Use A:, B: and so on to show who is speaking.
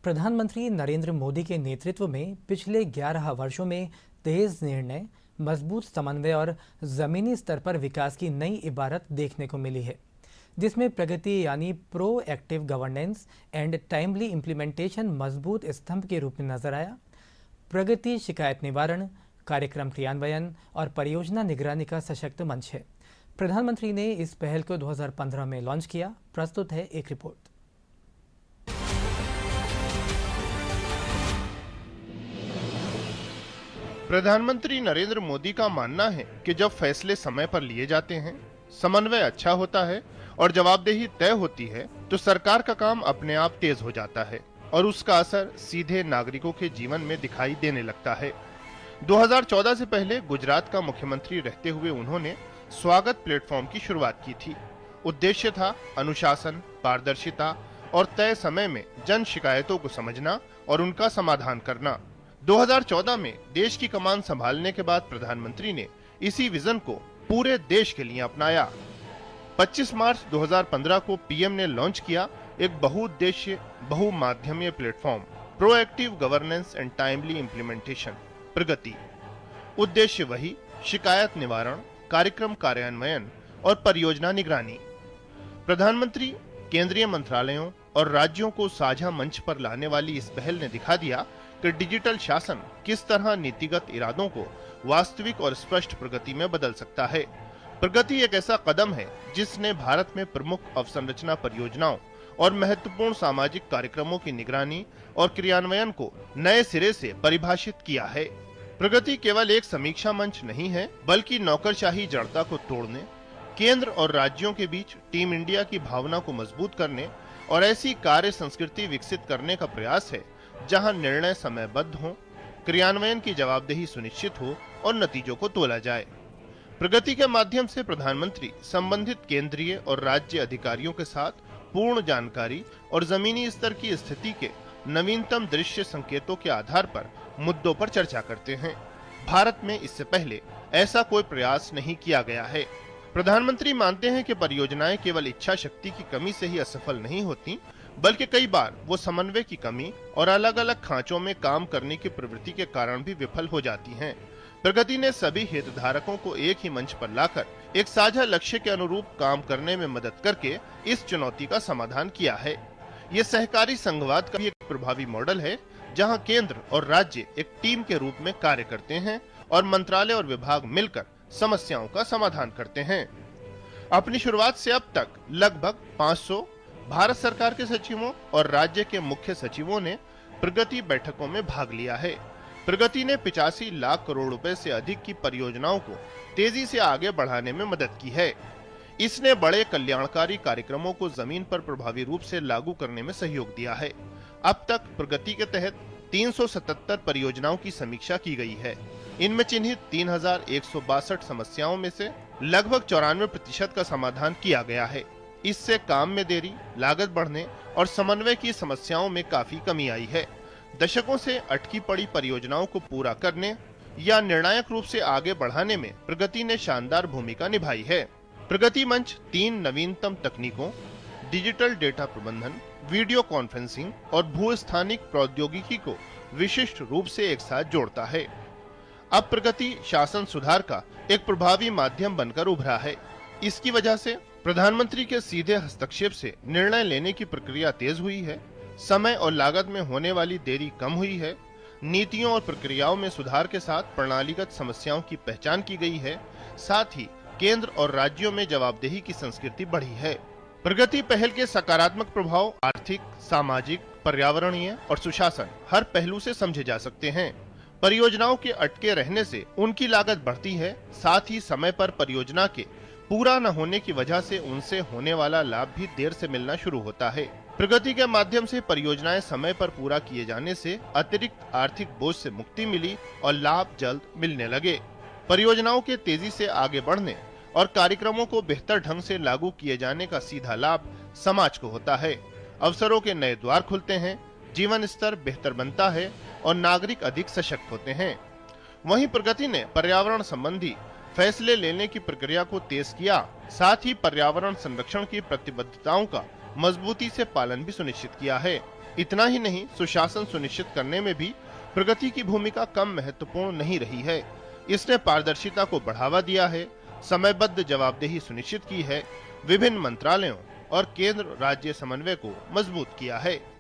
A: प्रधानमंत्री नरेंद्र मोदी के नेतृत्व में पिछले 11 वर्षों में तेज निर्णय, मजबूत समन्वय और जमीनी स्तर पर विकास की नई इबारत देखने को मिली है, जिसमें प्रगति यानी proactive governance and timely implementation मजबूत स्तंभ के रूप में नजर आया। प्रगति शिकायत निवारण, कार्यक्रम क्रियान्वयन और परियोजना निगरानी का सशक्त मंच है। प्रधानमंत्री ने इस पहल को 2015 में लॉन्च किया। प्रस्तुत है एक रिपोर्ट।
B: प्रधानमंत्री नरेंद्र मोदी का मानना है कि जब फैसले समय पर लिए जाते हैं, समन्वय अच्छा होता है और जवाबदेही तय होती है, तो सरकार का काम अपने आप तेज हो जाता है और उसका असर सीधे नागरिकों के जीवन में दिखाई देने लगता है। 2014 से पहले गुजरात का मुख्यमंत्री रहते हुए उन्होंने स्वागत प्लेटफॉर्म की शुरुआत की थी। उद्देश्य था अनुशासन, पारदर्शिता और तय समय में जन शिकायतों को समझना और उनका समाधान करना। 2014 में देश की कमान संभालने के बाद प्रधानमंत्री ने इसी विजन को पूरे देश के लिए अपनाया। 25 मार्च 2015 को पीएम ने लॉन्च किया एक बहुउद्देश्य बहुमाध्यमीय platform proactive governance and timely implementation Pragati. उद्देश्य वही, शिकायत निवारण, कार्यक्रम कार्यान्वयन और परियोजना निगरानी। प्रधानमंत्री, केंद्रीय मंत्रालयों और राज्यों को साझा मंच पर लाने वाली इस पहल ने दिखा दिया कि डिजिटल शासन किस तरह नीतिगत इरादों को वास्तविक और स्पष्ट प्रगति में बदल सकता है। प्रगति एक ऐसा कदम है जिसने भारत में प्रमुख अवसंरचना परियोजनाओं और महत्वपूर्ण सामाजिक कार्यक्रमों की निगरानी और क्रियान्वयन को नए सिरे से परिभाषित किया है। प्रगति केवल एक समीक्षा मंच नहीं है, बल्कि नौकरशाही जड़ता को तोड़ने, केंद्र और राज्यों के बीच टीम इंडिया की भावना को मजबूत करने और ऐसी कार्य संस्कृति विकसित करने का प्रयास है जहां निर्णय समयबद्ध हो, क्रियान्वयन की जवाबदेही सुनिश्चित हो और नतीजों को तोला जाए। प्रगति के माध्यम से प्रधानमंत्री संबंधित केंद्रीय और राज्य अधिकारियों के साथ पूर्ण जानकारी और जमीनी स्तर की स्थिति के नवीनतम दृश्य संकेतों के आधार पर मुद्दों पर चर्चा करते हैं। भारत में इससे पहले ऐसा कोई प्रयास नहीं किया गया है। प्रधानमंत्री मानते हैं कि परियोजनाएं केवल इच्छा शक्ति की कमी से ही असफल नहीं होती, बल्कि कई बार वो समन्वय की कमी और अलग अलग खांचों में काम करने की प्रवृत्ति के कारण भी विफल हो जाती हैं। प्रगति ने सभी हितधारकों को एक ही मंच पर लाकर एक साझा लक्ष्य के अनुरूप काम करने में मदद करके इस चुनौती का समाधान किया है। ये सहकारी संघवाद का भी एक प्रभावी मॉडल है, जहां केंद्र और राज्य एक टीम के रूप में कार्य करते हैं और मंत्रालय और विभाग मिलकर समस्याओं का समाधान करते हैं। अपनी शुरुआत से अब तक लगभग 500 भारत सरकार के सचिवों और राज्य के मुख्य सचिवों ने प्रगति बैठकों में भाग लिया है। प्रगति ने 85 लाख करोड़ रुपए से अधिक की परियोजनाओं को तेजी से आगे बढ़ाने में मदद की है। इसने बड़े कल्याणकारी कार्यक्रमों को जमीन पर प्रभावी रूप से लागू करने में सहयोग दिया है। अब तक प्रगति के तहत 377 परियोजनाओं की समीक्षा की गई है। इनमें चिन्हित 3162 समस्याओं में से लगभग 94% का समाधान किया गया है। इससे काम में देरी, लागत बढ़ने और समन्वय की समस्याओं में काफी कमी आई है। दशकों से अटकी पड़ी परियोजनाओं को पूरा करने या निर्णायक रूप से आगे बढ़ाने में प्रगति ने शानदार भूमिका निभाई है। प्रगति मंच 3 नवीनतम तकनीकों, डिजिटल डेटा प्रबंधन, वीडियो कॉन्फ्रेंसिंग और भूस्थानिक प्रौद्योगिकी को विशिष्ट रूप से एक साथ जोड़ता है। अब प्रगति शासन सुधार का एक प्रभावी माध्यम बनकर उभरा है। इसकी वजह से प्रधानमंत्री के सीधे हस्तक्षेप से निर्णय लेने की प्रक्रिया तेज हुई है, समय और लागत में होने वाली देरी कम हुई है, नीतियों और प्रक्रियाओं में सुधार के साथ प्रणालीगत समस्याओं की पहचान की गई है, साथ ही केंद्र और राज्यों में जवाबदेही की संस्कृति बढ़ी है। प्रगति पहल के सकारात्मक प्रभाव आर्थिक, सामाजिक, पर्यावरणीय और सुशासन हर पहलू से समझे जा सकते हैं। परियोजनाओं के अटके रहने से उनकी लागत बढ़ती है, साथ ही समय पर परियोजना के पूरा न होने की वजह से उनसे होने वाला लाभ भी देर से मिलना शुरू होता है। प्रगति के माध्यम से परियोजनाएं समय पर पूरा किए जाने से अतिरिक्त आर्थिक बोझ से मुक्ति मिली और लाभ जल्द मिलने लगे। परियोजनाओं के तेजी से आगे बढ़ने और कार्यक्रमों को बेहतर ढंग से लागू किए जाने का सीधा लाभ समाज को होता है। अवसरों के नए द्वार खुलते हैं, जीवन स्तर बेहतर बनता है और नागरिक अधिक सशक्त होते हैं। वहीं प्रगति ने पर्यावरण संबंधी फैसले लेने की प्रक्रिया को तेज किया, साथ ही पर्यावरण संरक्षण की प्रतिबद्धताओं का मजबूती से पालन भी सुनिश्चित किया है। इतना ही नहीं, सुशासन सुनिश्चित करने में भी प्रगति की भूमिका कम महत्वपूर्ण नहीं रही है। इसने पारदर्शिता को बढ़ावा दिया है, समयबद्ध जवाबदेही सुनिश्चित की है, विभिन्न मंत्रालयों और केंद्र राज्य समन्वय को मजबूत किया है।